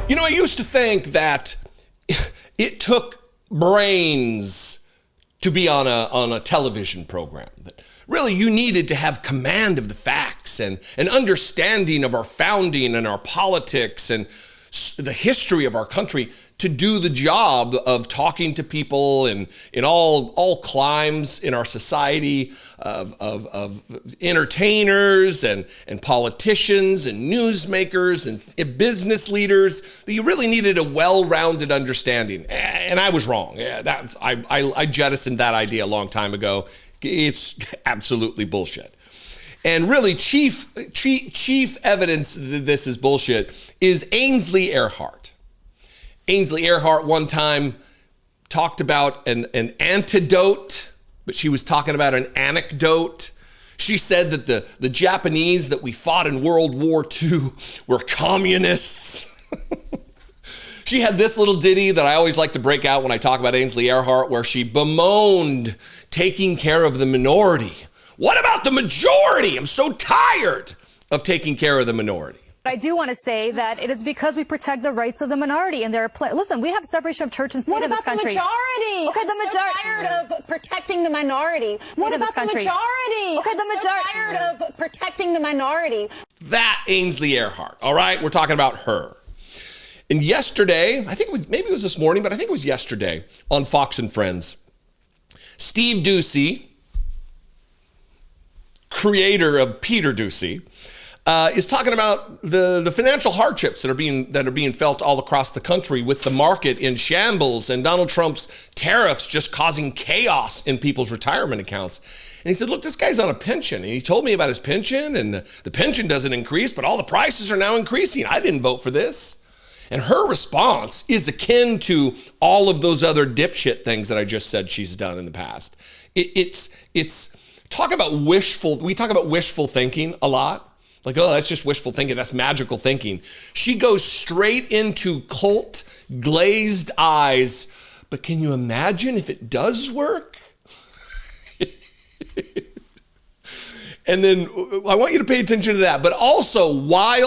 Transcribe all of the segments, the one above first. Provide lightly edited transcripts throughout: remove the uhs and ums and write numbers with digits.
You know, I used to think that it took brains to be on a television program, that really you needed to have command of the facts and an understanding of our founding and our politics and the history of our country to do the job of talking to people in all climes in our society, of entertainers and politicians and newsmakers and business leaders, that you really needed a well-rounded understanding. And I was wrong. Yeah, I jettisoned that idea a long time ago. It's absolutely bullshit. And really, chief evidence that this is bullshit is Ainsley Earhardt. Ainsley Earhardt one time talked about an antidote, but she was talking about an anecdote. She said that the Japanese that we fought in World War II were communists. She had this little ditty that I always like to break out when I talk about Ainsley Earhardt, where she bemoaned taking care of the minority. What about the majority? I'm so tired of taking care of the minority. I do want to say that it is because we protect the rights of the minority, and listen, we have separation of church and state in this country. What about the majority? Okay, I'm so tired of protecting the minority. What about the majority? Okay, I'm so tired of protecting the minority. That Ainsley Earhardt, all right? We're talking about her. And yesterday, I think maybe it was this morning, but I think it was yesterday on Fox and Friends, Steve Doocy, creator of Peter Doocy, is talking about the financial hardships that are being felt all across the country with the market in shambles and Donald Trump's tariffs just causing chaos in people's retirement accounts. And he said, look, this guy's on a pension. And he told me about his pension, and the pension doesn't increase, but all the prices are now increasing. I didn't vote for this. And her response is akin to all of those other dipshit things that I just said she's done in the past. It's talk about wishful. We talk about wishful thinking a lot. Like, oh, that's just wishful thinking. That's magical thinking. She goes straight into cult glazed eyes. But can you imagine if it does work? And then I want you to pay attention to that. But also,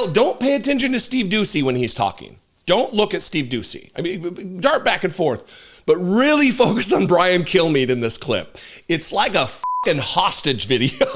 don't pay attention to Steve Doocy when he's talking. Don't look at Steve Doocy. I mean, dart back and forth. But really focus on Brian Kilmeade in this clip. It's like a fucking hostage video.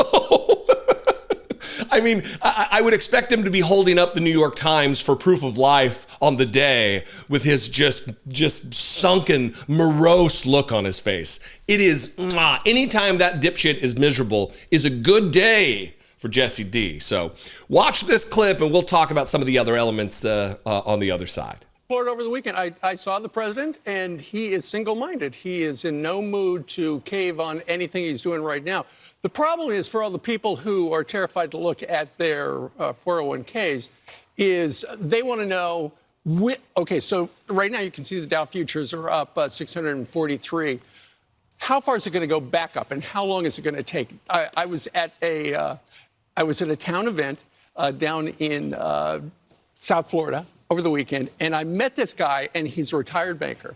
I mean, I would expect him to be holding up the New York Times for proof of life on the day with his just sunken, morose look on his face. It is, anytime that dipshit is miserable is a good day for Jesse D. So watch this clip and we'll talk about some of the other elements on the other side. Florida over the weekend, I saw the president, and he is single-minded. He is in no mood to cave on anything he's doing right now. The problem is, for all the people who are terrified to look at their 401ks, is they want to know, okay, so right now you can see the Dow futures are up 643. How far is it going to go back up, and how long is it going to take? I was at a town event down in South Florida over the weekend, and I met this guy, and he's a retired banker.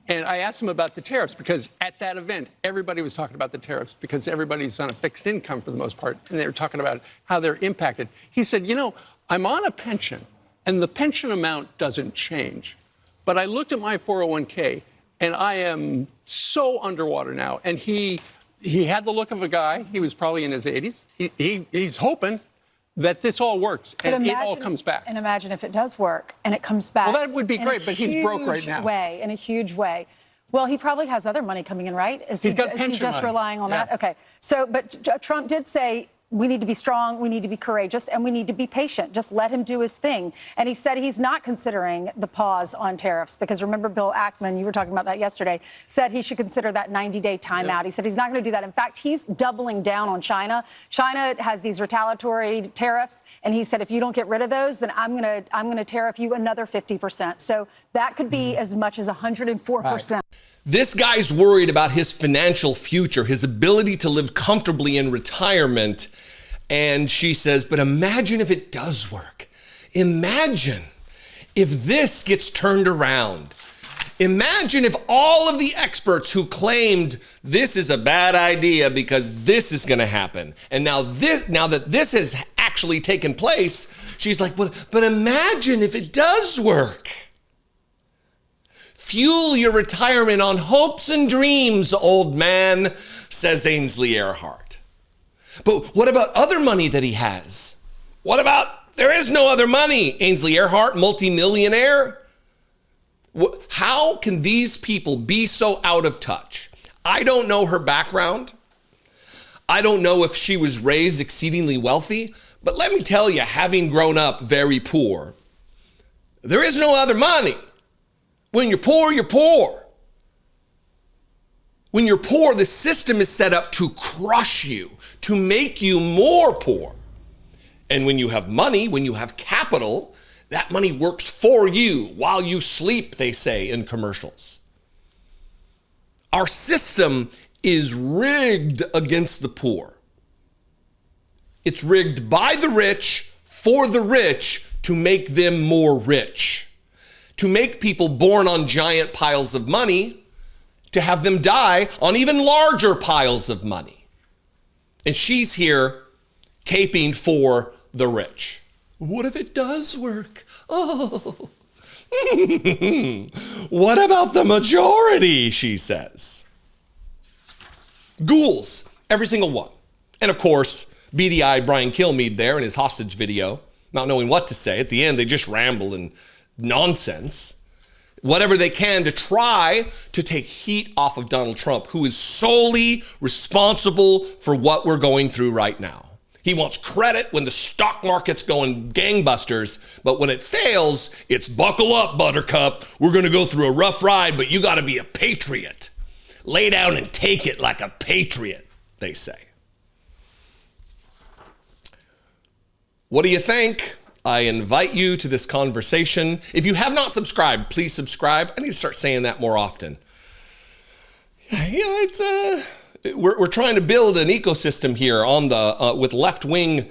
And I asked him about the tariffs, because at that event, everybody was talking about the tariffs, because everybody's on a fixed income for the most part, and they were talking about how they're impacted. He said, you know, I'm on a pension, and the pension amount doesn't change. But I looked at my 401k, and I am so underwater now. And he had the look of a guy, he was probably in his 80s. He's hoping that this all works and it all comes back. And imagine if it does work and it comes back. Well, that would be great, but he's broke right now. In a huge way. Well, he probably has other money coming in, right? Is he just relying on that? Okay. So, but Trump did say, we need to be strong, we need to be courageous, and we need to be patient. Just let him do his thing. And he said he's not considering the pause on tariffs, because remember Bill Ackman, you were talking about that yesterday, said he should consider that 90-day timeout. Yeah. He said he's not going to do that. In fact, he's doubling down on China. China has these retaliatory tariffs, and he said if you don't get rid of those, then I'm going to tariff you another 50%. So that could be as much as 104%. Right. This guy's worried about his financial future, his ability to live comfortably in retirement. And she says, but imagine if it does work. Imagine if this gets turned around. Imagine if all of the experts who claimed this is a bad idea because this is going to happen, and now that this has actually taken place, she's like, but imagine if it does work. Fuel your retirement on hopes and dreams, old man, says Ainsley Earhardt. But what about other money that he has? What about, there is no other money, Ainsley Earhardt, multimillionaire? How can these people be so out of touch? I don't know her background. I don't know if she was raised exceedingly wealthy, but let me tell you, having grown up very poor, there is no other money. When you're poor, you're poor. When you're poor, the system is set up to crush you, to make you more poor. And when you have money, when you have capital, that money works for you while you sleep, they say in commercials. Our system is rigged against the poor. It's rigged by the rich, for the rich, to make them more rich. To make people born on giant piles of money, to have them die on even larger piles of money. And she's here caping for the rich. What if it does work? Oh. What about the majority, she says. Ghouls, every single one. And of course, beady-eyed Brian Kilmeade there in his hostage video, not knowing what to say. At the end, they just ramble and nonsense. Whatever they can to try to take heat off of Donald Trump, who is solely responsible for what we're going through right now. He wants credit when the stock market's going gangbusters, but when it fails, it's buckle up, buttercup. We're going to go through a rough ride, but you got to be a patriot. Lay down and take it like a patriot, they say. What do you think? I invite you to this conversation. If you have not subscribed, please subscribe. I need to start saying that more often. You know, it's we're trying to build an ecosystem here on the with left-wing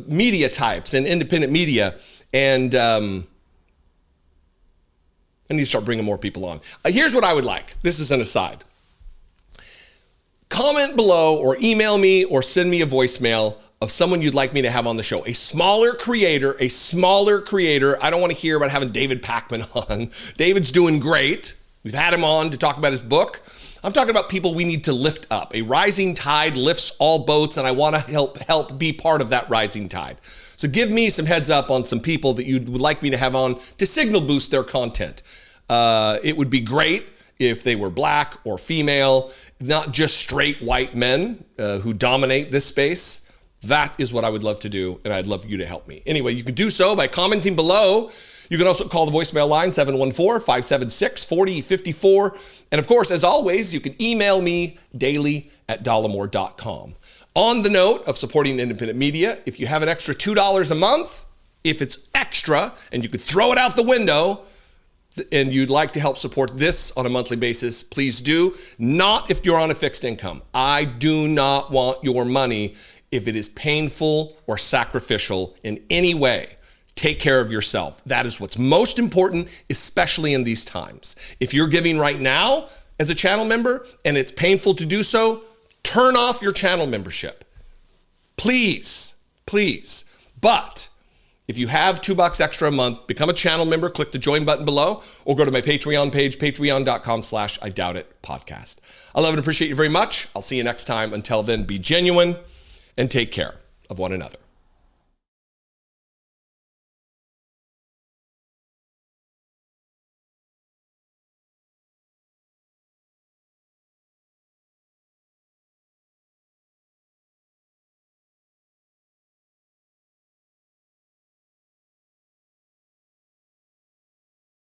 media types and independent media, and I need to start bringing more people on. Here's what I would like. This is an aside. Comment below or email me or send me a voicemail of someone you'd like me to have on the show. A smaller creator. I don't want to hear about having David Pakman on. David's doing great. We've had him on to talk about his book. I'm talking about people we need to lift up. A rising tide lifts all boats, and I want to help be part of that rising tide. So give me some heads up on some people that you would like me to have on to signal boost their content. It would be great if they were black or female, not just straight white men who dominate this space. That is what I would love to do, and I'd love you to help me. Anyway, you can do so by commenting below. You can also call the voicemail line, 714-576-4054. And of course, as always, you can email me daily at dollemore.com. On the note of supporting independent media, if you have an extra $2 a month, if it's extra and you could throw it out the window, and you'd like to help support this on a monthly basis, please do. Not if you're on a fixed income. I do not want your money if it is painful or sacrificial in any way. Take care of yourself. That is what's most important, especially in these times. If you're giving right now as a channel member and it's painful to do so, turn off your channel membership. Please, please. But if you have $2 extra a month, become a channel member, click the join button below, or go to my Patreon page, patreon.com/IDoubtIt podcast. I love and appreciate you very much. I'll see you next time. Until then, be genuine and take care of one another.